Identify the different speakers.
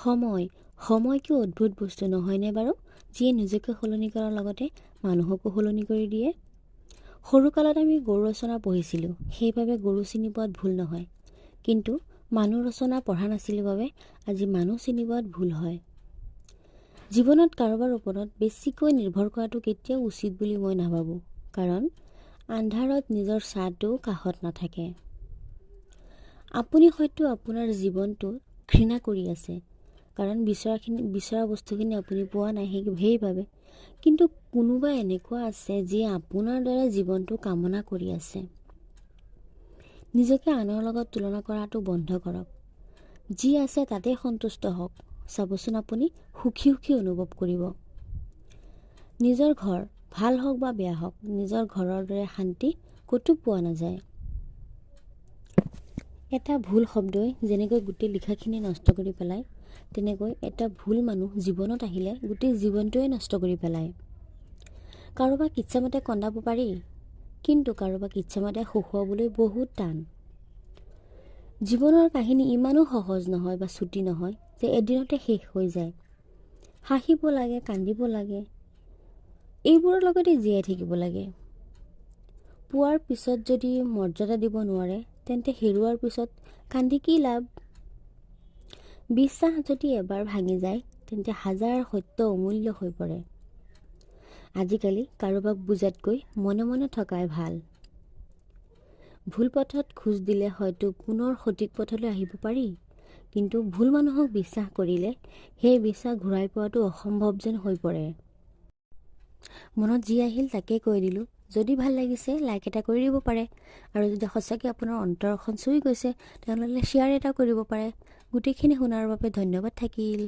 Speaker 1: সময় কি অদ্ভুত বস্তু নহয়নে বাৰু, যিয়ে নিজকে সলনি কৰাৰ লগতে মানুহকো সলনি কৰি দিয়ে। সৰুকালত আমি গৰু ৰচনা পঢ়িছিলোঁ, সেইবাবে গৰু চিনি পোৱাত ভুল নহয়, কিন্তু মানুহ ৰচনা পঢ়া নাছিলোঁ বাবে আজি মানুহ চিনি পোৱাত ভুল হয়। জীৱনত কাৰোবাৰ ওপৰত বেছিকৈ নিৰ্ভৰ কৰাটো কেতিয়াও উচিত বুলি মই নাভাবোঁ, কাৰণ আন্ধাৰত নিজৰ ছাঁটো কাষত নাথাকে। আপুনি হয়তো আপোনাৰ জীৱনটো ঘৃণা কৰি আছে, কাৰণ বিচৰা বস্তুখিনি আপুনি পোৱা নাই সেইবাবে, কিন্তু কোনোবা এনেকুৱা আছে যিয়ে আপোনাৰ দ্বাৰা জীৱনটো কামনা কৰি আছে। নিজকে আনৰ লগত তুলনা কৰাটো বন্ধ কৰক। যি আছে তাতে সন্তুষ্ট হওক। চাবচোন, আপুনি সুখী অনুভৱ কৰিব। নিজৰ ঘৰ ভাল হওক বা বেয়া হওক, নিজৰ ঘৰৰ দৰে শান্তি ক'তো পোৱা নাযায়। এটা ভুল শব্দই যেনেকৈ গোটেই লিখাখিনি নষ্ট কৰি পেলায়, তেনেকৈ এটা ভুল মানুহ জীৱনত আহিলে গোটেই জীৱনটোৱে নষ্ট কৰি পেলায়। কাৰোবাক ইচ্ছামতে কন্দাব পাৰি, কিন্তু কাৰোবাক ইচ্ছামতে হহুৱাবলৈ বহুত টান। জীৱনৰ কাহিনী ইমানো সহজ নহয় বা ছুটি নহয় যে এদিনতে শেষ হৈ যায়। হাঁহিব লাগে, কান্দিব লাগে, এইবোৰৰ লগতে জীয়াই থাকিব লাগে। পোৱাৰ পিছত যদি মৰ্যাদা দিব নোৱাৰে, তেন্তে হেৰুৱাৰ পিছত কান্দি কি লাভ। বিশ্বাস যদি এবাৰ ভাঙি যায়, তেন্তে হাজাৰ সত্য অমূল্য হৈ পৰে। আজিকালি কাৰোবাক বুজাতকৈ মনে মনে থকাই ভাল। ভুল পথত খোজ দিলে হয়তো পুনৰ সঠিক পথলৈ আহিব পাৰি, কিন্তু ভুল মানুহক বিশ্বাস কৰিলে সেই বিশ্বাস ঘূৰাই পোৱাটো অসম্ভৱ যেন হৈ পৰে। মনত যি আহিল তাকে কৈ দিলোঁ। যদি ভাল লাগিছে লাইক এটা কৰি দিব পাৰে, আৰু যদি সঁচাকৈ আপোনাৰ অন্তৰখন চুই গৈছে তেনেহ'লে শ্বেয়াৰ এটা কৰিব পাৰে। গোটেইখিনি শুনাৰ বাবে ধন্যবাদ থাকিল।